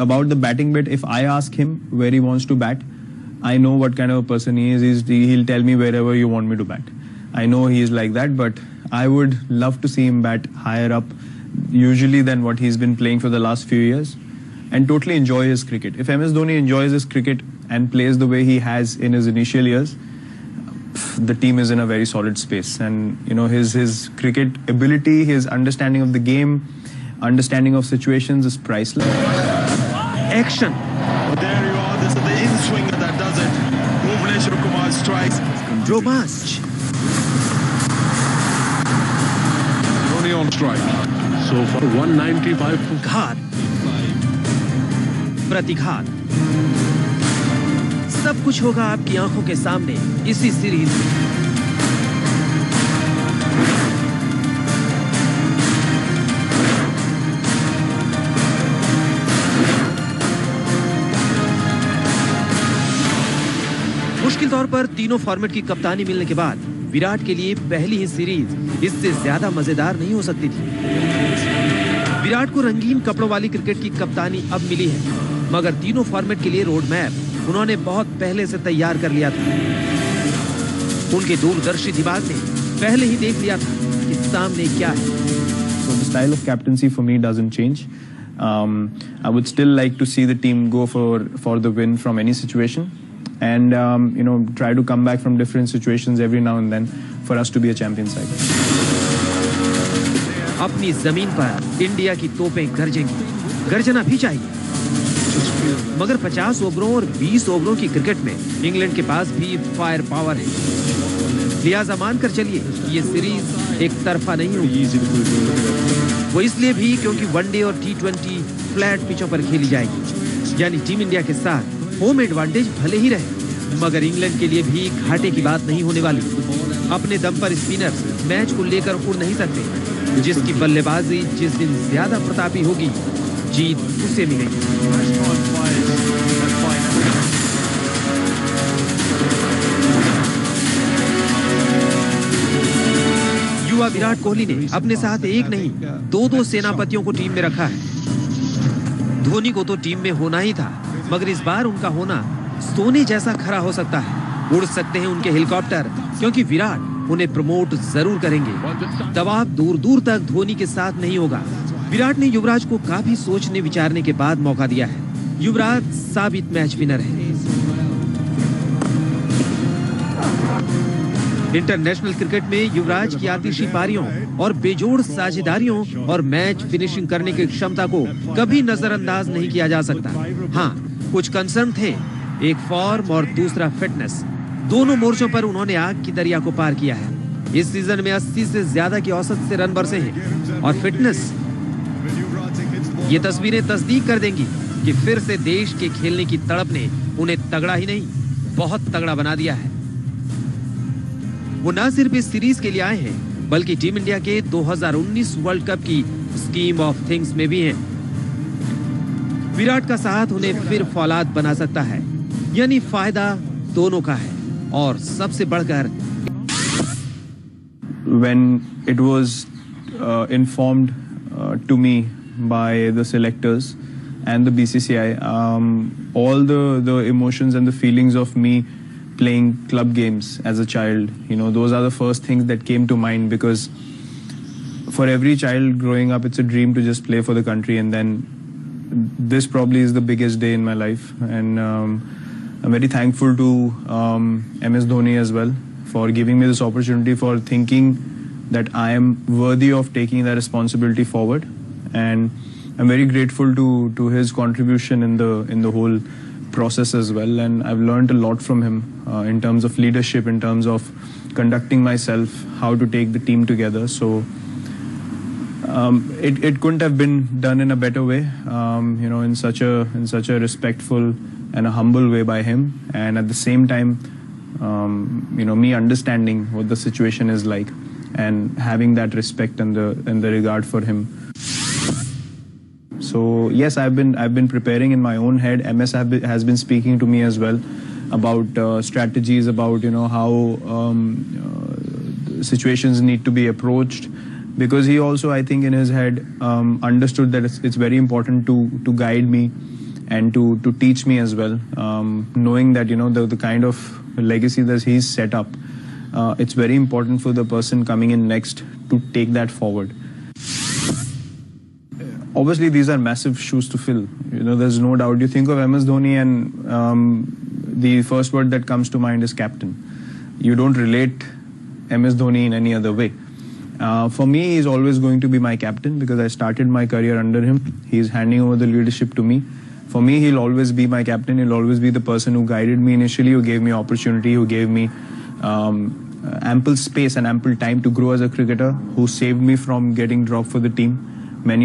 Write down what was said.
About the batting bit, if I ask him where he wants to bat, I know what kind of a person he is. He'll tell me wherever you want me to bat. I know he is like that, but I would love to see him bat higher up, usually than what he's been playing for the last few years, and totally enjoy his cricket. If MS Dhoni enjoys his cricket and plays the way he has in his initial years, the team is in a very solid space. And his cricket ability, his understanding of the game, understanding of situations is priceless. Action. Well, there you are. This is the in-swinger that does it. Bhuvaneshwar Kumar strikes. Romance. Dhoni on strike. So for 195. घात, प्रतिघात, सब कुछ होगा आपकी आंखों के सामने इसी series में। मुश्किल तौर पर तीनों फॉर्मेट की कप्तानी मिलने के बाद विराट के लिए पहली ही सीरीज इससे ज्यादा मजेदार नहीं हो सकती थी। विराट को रंगीन कपड़ों वाली क्रिकेट की कप्तानी अब मिली है, मगर तीनों फॉर्मेट के लिए रोड मैप उन्होंने बहुत पहले से तैयार कर लिया था। उनके दूरदर्शी दिमाग ने पहले ही देख लिया था कि सामने क्या है। So the style of captaincy for me doesn't change. I would still like to see the team go for the win from any situation, and try to come back from different situations every now and then for us to be a champion side. अपनी जमीन पर India की तोपें गरजेंगी, गरजना भी चाहिए, मगर 50 ओवरों और 20 ओवरों की क्रिकेट में इंग्लैंड के पास भी फायर पावर है। लिहाजा मानकर चलिए ये सीरीज एक तरफा नहीं होगी। वो इसलिए भी क्योंकि वनडे और T20 फ्लैट पिचों पर खेली जाएगी, यानी टीम इंडिया के साथ होम एडवांटेज भले ही रहे, मगर इंग्लैंड के लिए भी घाटे की बात नहीं होने वाली। अपने दम पर स्पिनर्स मैच को लेकर उड़ नहीं सकते। जिसकी बल्लेबाजी जिस दिन ज्यादा प्रतापी होगी, जीत उसे मिलेगी। युवा विराट कोहली ने अपने साथ एक नहीं 2-2 सेनापतियों को टीम में रखा है। धोनी को तो टीम में होना ही था, मगर इस बार उनका होना सोने जैसा खरा हो सकता है। उड़ सकते हैं उनके हेलीकॉप्टर, क्योंकि विराट उन्हें प्रमोट जरूर करेंगे। दबाव दूर दूर तक धोनी के साथ नहीं होगा। विराट ने युवराज को काफी सोचने विचारने के बाद मौका दिया है। युवराज साबित मैच विनर है। इंटरनेशनल क्रिकेट में युवराज की आतिशी पारियों और बेजोड़ साझेदारियों और मैच फिनिशिंग करने की क्षमता को कभी नजरअंदाज नहीं किया जा सकता। हाँ, कुछ कंसर्न थे, एक फॉर्म और दूसरा फिटनेस। दोनों मोर्चों पर उन्होंने आग की दरिया को पार किया है। इस सीजन में 80 से ज्यादा की औसत से रन बरसे हैं, और फिटनेस, ये तस्वीरें तस्दीक कर देंगी कि फिर से देश के खेलने की तड़प ने उन्हें तगड़ा ही नहीं, बहुत तगड़ा बना दिया है। वो न सिर्फ इस सीरीज के लिए आए हैं, बल्कि टीम इंडिया के 2019 वर्ल्ड कप की स्कीम ऑफ थिंग्स में भी हैं। विराट का साथ उन्हें फिर फौलाद बना सकता है, यानी फायदा दोनों का है। और सबसे बढ़कर when it was informed to me by the selectors and the BCCI, all the emotions and the feelings of me playing club games as a child, those are the first things that came to mind, because for every child growing up, it's a dream to just play for the country, and then this probably is the biggest day in my life. And I'm very thankful to MS Dhoni as well for giving me this opportunity, for thinking that I am worthy of taking that responsibility forward, and I'm very grateful to his contribution in the whole process as well. And I've learned a lot from him in terms of leadership, in terms of conducting myself, how to take the team together. So it couldn't have been done in a better way, in such a respectful and a humble way by him, and at the same time, me understanding what the situation is like and having that respect and the regard for him. So yes, I've been preparing in my own head. MS has been speaking to me as well about strategies, about how situations need to be approached, because he also, I think, in his head understood that it's very important to guide me and to teach me as well, knowing that, you know, the kind of legacy that he's set up, it's very important for the person coming in next to take that forward. Obviously, these are massive shoes to fill. You know, there's no doubt. You think of MS Dhoni and the first word that comes to mind is captain. You don't relate MS Dhoni in any other way. For me, he's always going to be my captain because I started my career under him. He's handing over the leadership to me. For me, he'll always be my captain. He'll always be the person who guided me initially, who gave me opportunity, who gave me ample space and ample time to grow as a cricketer, who saved me from getting dropped for the team.